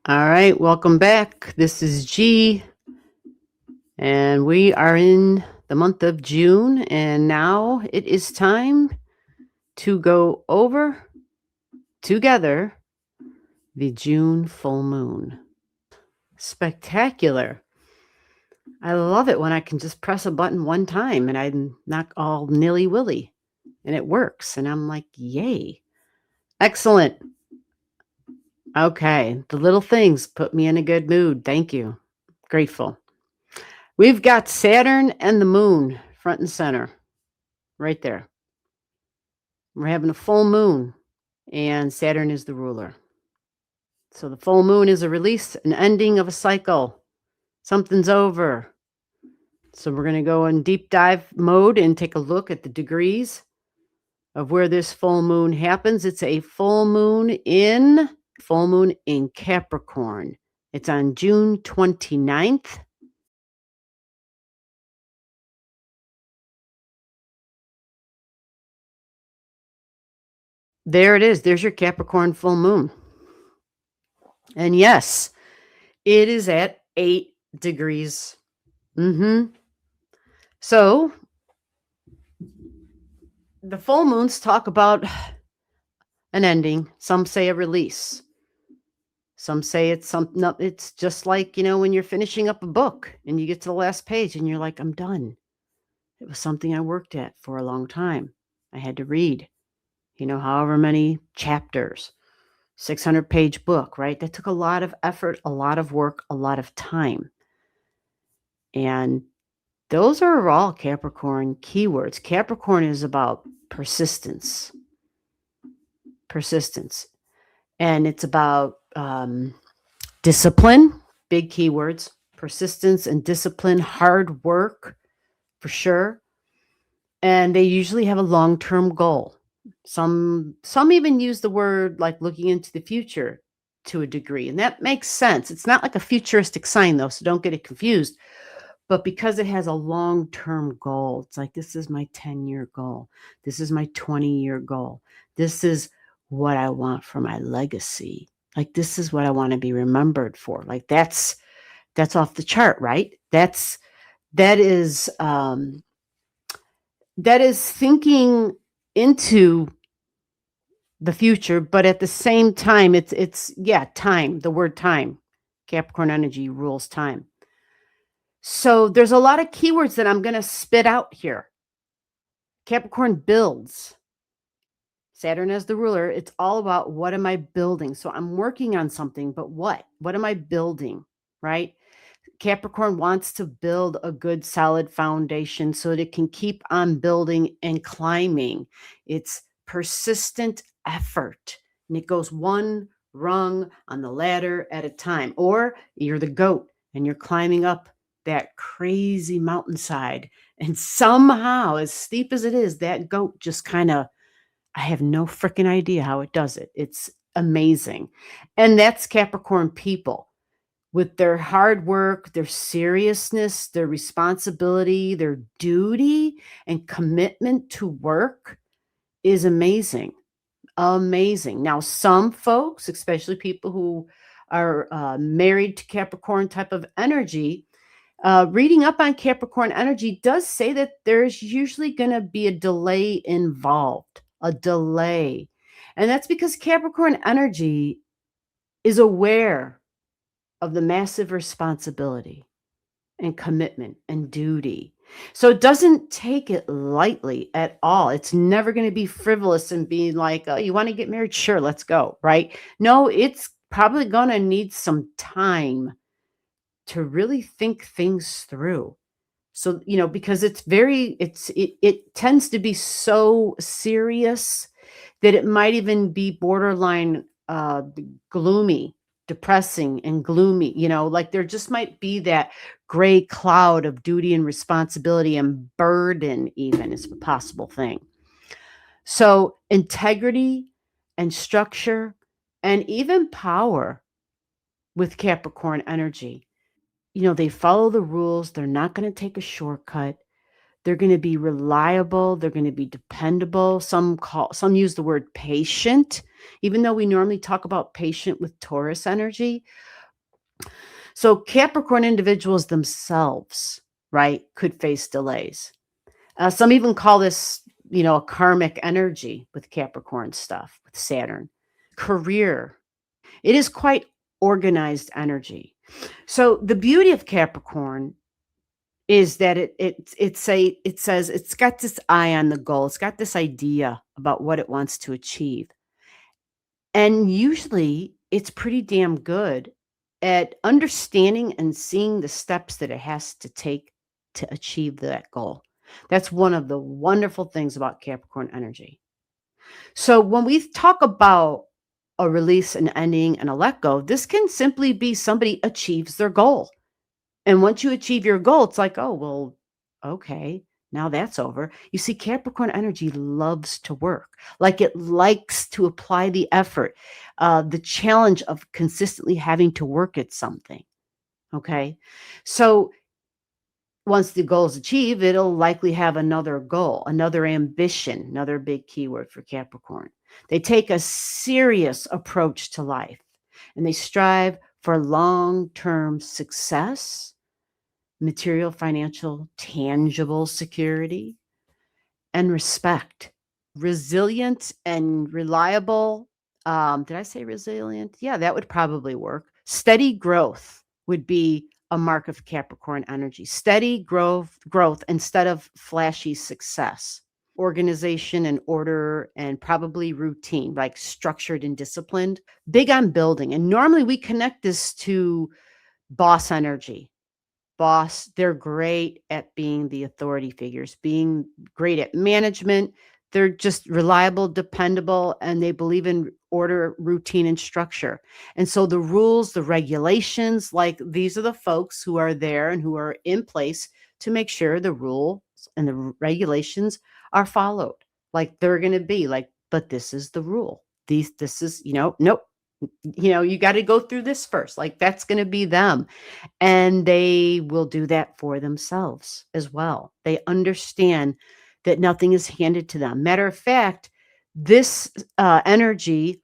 All right, welcome back. This is G, and we are in the month of June, and now it is time to go over together the June full moon. Spectacular. I love it when I can just press a button one time and I'm not all nilly-willy, and it works, and I'm like, yay. Excellent. Okay, the little things put me in a good mood. Thank you. Grateful. We've got Saturn and the moon front and center right there. We're having a full moon, and Saturn is the ruler. So the full moon is a release, an ending of a cycle. Something's over. So we're going to go in deep dive mode and take a look at the degrees of where this full moon happens. It's a full moon in Capricorn. It's on June 29th. There it is. There's your Capricorn full moon. And yes, it is at 8 degrees. So the full moons talk about an ending. Some say a release. Some say it's something. It's just like, when you're finishing up a book and you get to the last page and you're like, I'm done. It was something I worked at for a long time. I had to read, however many chapters, 600-page book, right? That took a lot of effort, a lot of work, a lot of time. And those are all Capricorn keywords. Capricorn is about persistence. And it's about discipline, big keywords, persistence and discipline, hard work for sure. And they usually have a long-term goal. Some even use the word like looking into the future to a degree. And that makes sense. It's not like a futuristic sign though, so don't get it confused. But because it has a long-term goal, it's like, this is my 10-year goal. This is my 20-year goal. This is what I want for my legacy. Like, this is what I want to be remembered for. Like, that's off the chart, right? That is thinking into the future, but at the same time, it's time, the word time. Capricorn energy rules time. So there's a lot of keywords that I'm going to spit out here. Capricorn builds. Saturn as the ruler, it's all about what am I building? So I'm working on something, but what? What am I building, right? Capricorn wants to build a good, solid foundation so that it can keep on building and climbing. It's persistent effort, and it goes one rung on the ladder at a time. Or you're the goat, and you're climbing up that crazy mountainside. And somehow, as steep as it is, that goat just kind of, I have no freaking idea how it does it. It's amazing. And that's Capricorn people with their hard work, their seriousness, their responsibility, their duty and commitment to work is amazing. Amazing. Now, some folks, especially people who are married to Capricorn type of energy, reading up on Capricorn energy does say that there's usually going to be a delay involved, a delay. And that's because Capricorn energy is aware of the massive responsibility and commitment and duty. So it doesn't take it lightly at all. It's never going to be frivolous and be like, oh, you want to get married? Sure, let's go, right? No, it's probably going to need some time to really think things through. So, because it tends to be so serious that it might even be borderline gloomy, depressing and gloomy, like there just might be that gray cloud of duty and responsibility and burden even is a possible thing. So integrity and structure and even power with Capricorn energy. They follow the rules. They're not going to take a shortcut. They're going to be reliable. They're going to be dependable. Some use the word patient, even though we normally talk about patient with Taurus energy. So Capricorn individuals themselves, right, could face delays. Some even call this, a karmic energy with Capricorn stuff, with Saturn. Career. It is quite organized energy. So the beauty of Capricorn is that it says it's got this eye on the goal. It's got this idea about what it wants to achieve. And usually it's pretty damn good at understanding and seeing the steps that it has to take to achieve that goal. That's one of the wonderful things about Capricorn energy. So when we talk about a release, an ending, and a let go, this can simply be somebody achieves their goal. And once you achieve your goal, it's like, oh, well, okay, now that's over. You see, Capricorn energy loves to work. Like it likes to apply the effort, the challenge of consistently having to work at something. Okay. So once the goal is achieved, it'll likely have another goal, another ambition, another big keyword for Capricorn. They take a serious approach to life and they strive for long term success, material, financial, tangible security, and respect. Resilient and reliable. Did I say resilient? Yeah, that would probably work. Steady growth would be a mark of Capricorn energy. Steady growth instead of flashy success. Organization and order and probably routine, like structured and disciplined. Big on building. And normally we connect this to boss energy. Boss, they're great at being the authority figures, being great at management. They're just reliable, dependable, and they believe in order, routine, and structure. And so the rules, the regulations, like these are the folks who are there and who are in place to make sure the rules and the regulations are followed. Like they're going to be like, but this is the rule. This is, nope. You got to go through this first. Like that's going to be them. And they will do that for themselves as well. They understand that nothing is handed to them. Matter of fact, this energy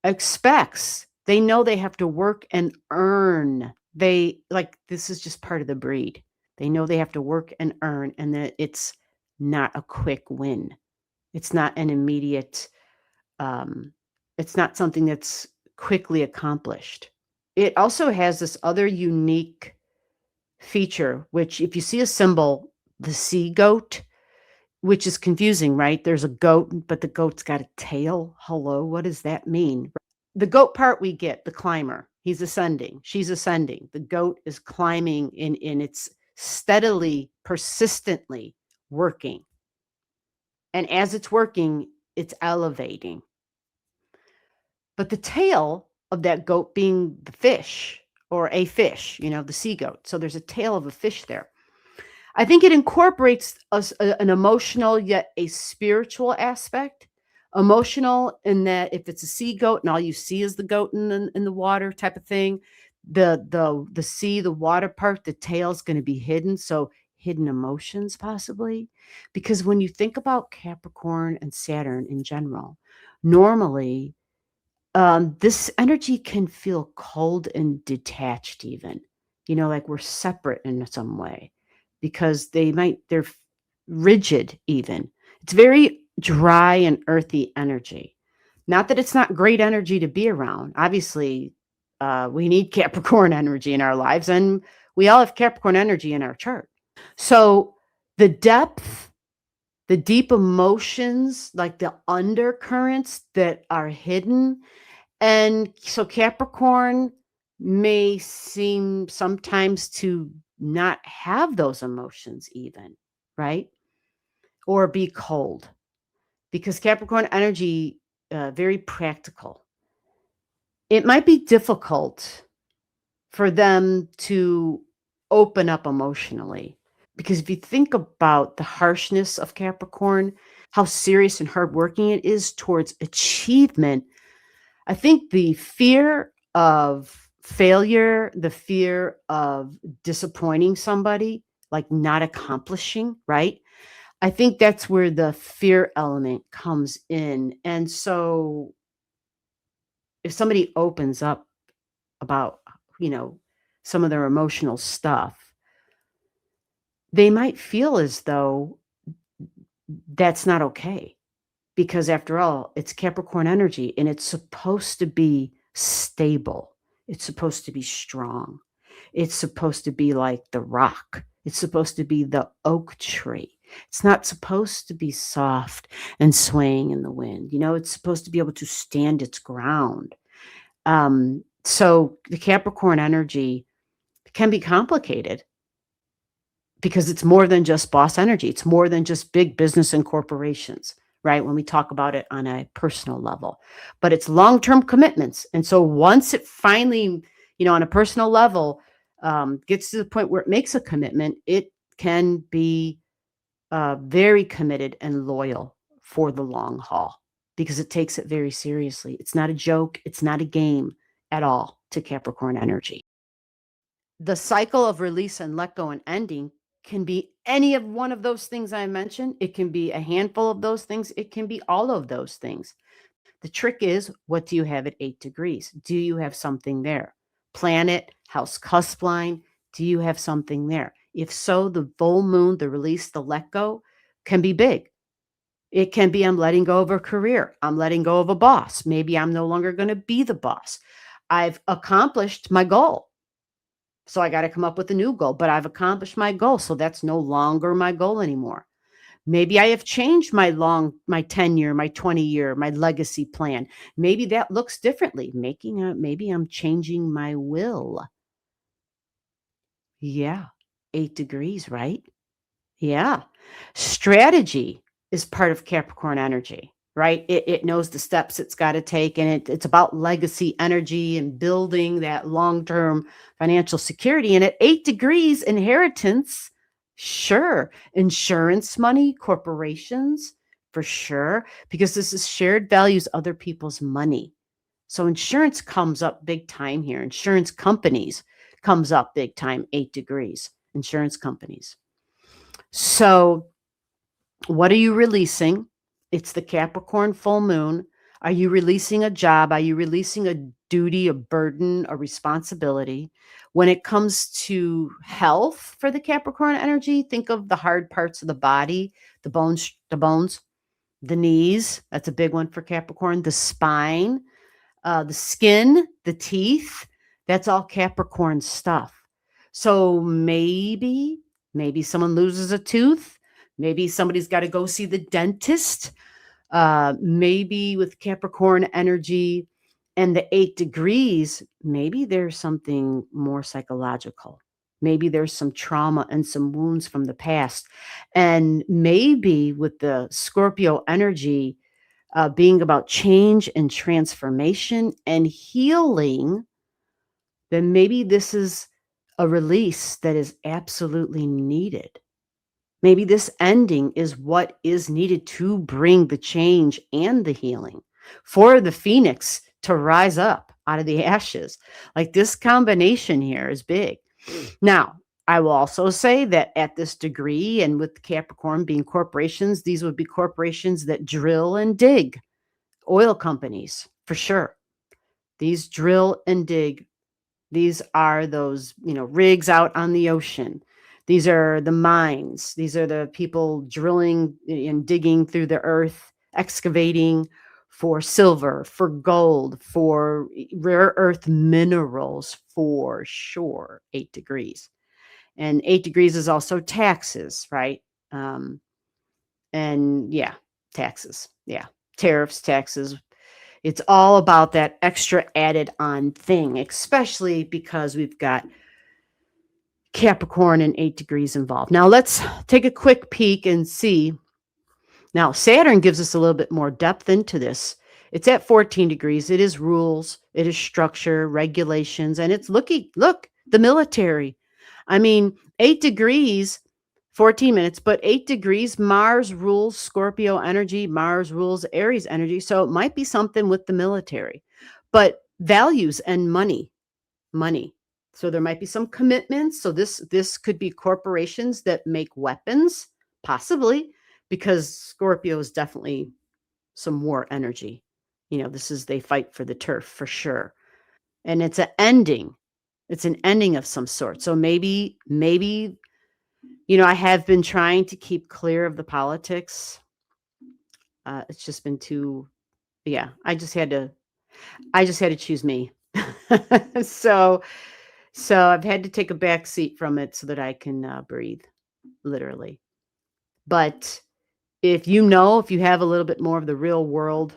expects, they know they have to work and earn. This is just part of the breed. They know they have to work and earn, and that it's not a quick win. It's not an immediate, um, it's not something that's quickly accomplished. It also has this other unique feature, which if you see a symbol, the sea goat, which is confusing, right? There's a goat, but the goat's got a tail. Hello, what does that mean? The goat part we get, the climber. He's ascending. She's ascending. The goat is climbing in it's steadily, persistently working. And as it's working, it's elevating. But the tail of that goat being the fish or a fish, the sea goat. So there's a tail of a fish there. I think it incorporates an emotional yet a spiritual aspect. Emotional in that if it's a sea goat and all you see is the goat in the water type of thing, the sea, the water part, the tail's going to be hidden. So hidden emotions possibly, because when you think about Capricorn and Saturn in general, normally this energy can feel cold and detached even, like we're separate in some way because they're rigid even. It's very dry and earthy energy. Not that it's not great energy to be around. Obviously, we need Capricorn energy in our lives, and we all have Capricorn energy in our chart. So the depth, the deep emotions, like the undercurrents that are hidden, and so Capricorn may seem sometimes to not have those emotions even, right? Or be cold because Capricorn energy, very practical. It might be difficult for them to open up emotionally because if you think about the harshness of Capricorn, how serious and hardworking it is towards achievement, I think the fear of failure, the fear of disappointing somebody, like not accomplishing, right? I think that's where the fear element comes in. And so if somebody opens up about, some of their emotional stuff, they might feel as though that's not okay. Because after all, it's Capricorn energy and it's supposed to be stable. It's supposed to be strong. It's supposed to be like the rock. It's supposed to be the oak tree. It's not supposed to be soft and swaying in the wind. It's supposed to be able to stand its ground. So the Capricorn energy can be complicated because it's more than just boss energy. It's more than just big business and corporations, right? When we talk about it on a personal level, but it's long-term commitments. And so once it finally, on a personal level, gets to the point where it makes a commitment, it can be very committed and loyal for the long haul because it takes it very seriously. It's not a joke. It's not a game at all to Capricorn energy. The cycle of release and let go and ending can be any of one of those things I mentioned. It can be a handful of those things. It can be all of those things. The trick is, what do you have at 8 degrees? Do you have something there? Planet, house cusp line, do you have something there? If so, the full moon, the release, the let go can be big. It can be, I'm letting go of a career. I'm letting go of a boss. Maybe I'm no longer going to be the boss. I've accomplished my goal. So I got to come up with a new goal, but I've accomplished my goal. So that's no longer my goal anymore. Maybe I have changed my 10-year, my 20-year, my legacy plan. Maybe that looks differently. Maybe I'm changing my will. Yeah. 8 degrees, right? Yeah. Strategy is part of Capricorn energy, right? It knows the steps it's got to take, and it's about legacy energy and building that long-term financial security. And at 8 degrees, inheritance, sure. Insurance money, corporations, for sure, because this is shared values, other people's money. So insurance comes up big time here. Insurance companies comes up big time, 8 degrees, insurance companies. So what are you releasing? It's the Capricorn full moon. Are you releasing a job? Are you releasing a duty, a burden, a responsibility? When it comes to health for the Capricorn energy, think of the hard parts of the body, the bones, the knees. That's a big one for Capricorn. The spine, the skin, the teeth. That's all Capricorn stuff. So maybe someone loses a tooth. Maybe somebody's got to go see the dentist. Maybe with Capricorn energy and the 8 degrees, maybe there's something more psychological. Maybe there's some trauma and some wounds from the past. And maybe with the Scorpio energy being about change and transformation and healing, then maybe this is a release that is absolutely needed. Maybe this ending is what is needed to bring the change and the healing for the phoenix to rise up out of the ashes. Like, this combination here is big. Now, I will also say that at this degree, and with Capricorn being corporations, these would be corporations that drill and dig, oil companies for sure. These drill and dig. These are those, rigs out on the ocean. These are the mines. These are the people drilling and digging through the earth, excavating for silver, for gold, for rare earth minerals, for sure. 8 degrees. And 8 degrees is also taxes, right? And yeah, taxes. Yeah. Tariffs, taxes, it's all about that extra added on thing, especially because we've got Capricorn and 8 degrees involved. Now let's take a quick peek and see. Now Saturn gives us a little bit more depth into this. It's at 14 degrees. It is rules, it is structure, regulations, and it's look, the military. I mean, 8 degrees, 14 minutes, but 8 degrees, Mars rules Scorpio energy, Mars rules Aries energy. So it might be something with the military, but values and money. So there might be some commitments. So this could be corporations that make weapons, possibly, because Scorpio is definitely some war energy. They fight for the turf for sure. And it's an ending. It's an ending of some sort. So maybe, I have been trying to keep clear of the politics. It's just been too, yeah, I just had to choose me. So I've had to take a back seat from it so that I can breathe, literally. But if you have a little bit more of the real world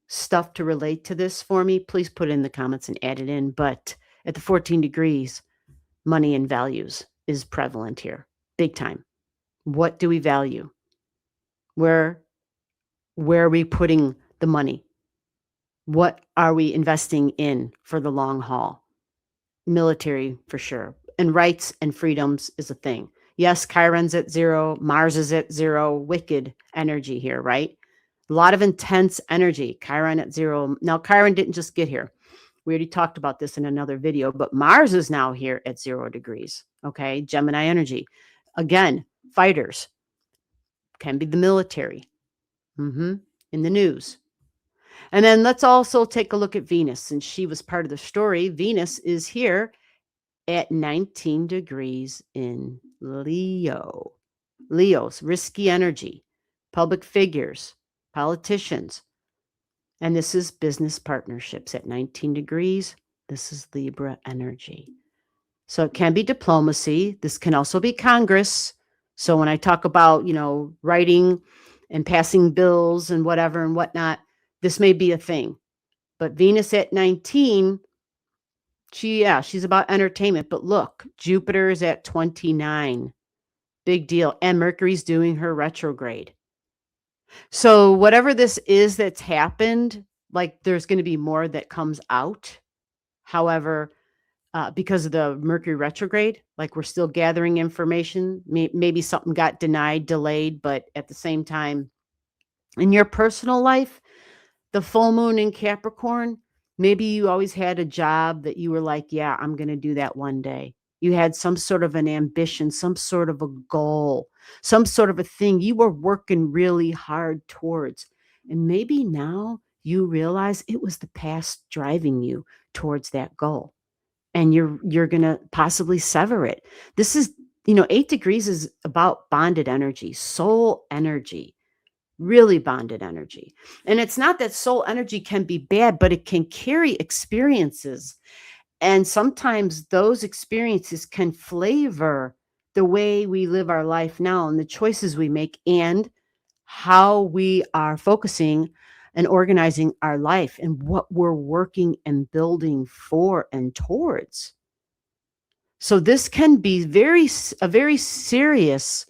stuff to relate to this for me, please put it in the comments and add it in. But at the 14 degrees, money and values is prevalent here, big time. What do we value? Where are we putting the money? What are we investing in for the long haul? Military, for sure. And rights and freedoms is a thing. Yes, Chiron's at 0, Mars is at 0, wicked energy here, right? A lot of intense energy. Chiron at 0. Now, Chiron didn't just get here. We already talked about this in another video, but Mars is now here at 0 degrees. Okay, Gemini energy. Again, fighters, can be the military. In the news. And then let's also take a look at Venus. Since she was part of the story, Venus is here at 19 degrees in Leo. Leos, risky energy, public figures, politicians. And this is business partnerships at 19 degrees. This is Libra energy. So it can be diplomacy. This can also be Congress. So when I talk about, writing and passing bills and whatever and whatnot, this may be a thing. But Venus at 19, she's about entertainment. But look, Jupiter is at 29. Big deal. And Mercury's doing her retrograde. So whatever this is that's happened, like there's going to be more that comes out. However, because of the Mercury retrograde, like we're still gathering information. Maybe something got denied, delayed, but at the same time, in your personal life, the full moon in Capricorn, maybe you always had a job that you were like, yeah, I'm going to do that one day. You had some sort of an ambition, some sort of a goal, some sort of a thing you were working really hard towards. And maybe now you realize it was the past driving you towards that goal. And you're going to possibly sever it. This is, 8 degrees is about bonded energy, soul energy. Really bonded energy. And it's not that soul energy can be bad, but it can carry experiences. And sometimes those experiences can flavor the way we live our life now and the choices we make and how we are focusing and organizing our life and what we're working and building for and towards. So this can be a very serious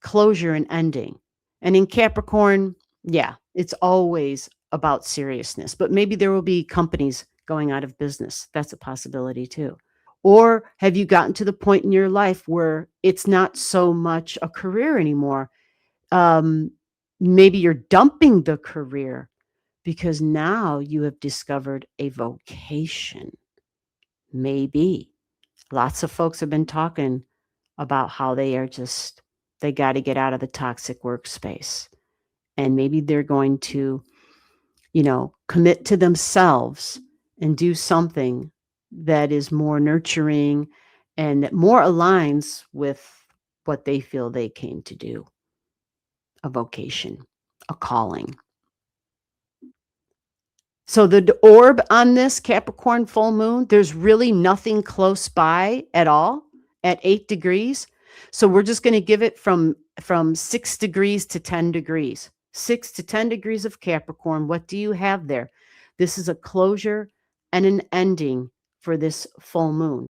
closure and ending. And in Capricorn, yeah, it's always about seriousness, but maybe there will be companies going out of business. That's a possibility too. Or have you gotten to the point in your life where it's not so much a career anymore? Maybe you're dumping the career because now you have discovered a vocation. Maybe. Lots of folks have been talking about how they got to get out of the toxic workspace. And maybe they're going to, commit to themselves and do something that is more nurturing and that more aligns with what they feel they came to do. A vocation, a calling. So the orb on this Capricorn full moon, there's really nothing close by at all at 8 degrees. So we're just going to give it from 6 degrees to 10 degrees. 6 to 10 degrees of Capricorn. What do you have there? This is a closure and an ending for this full moon.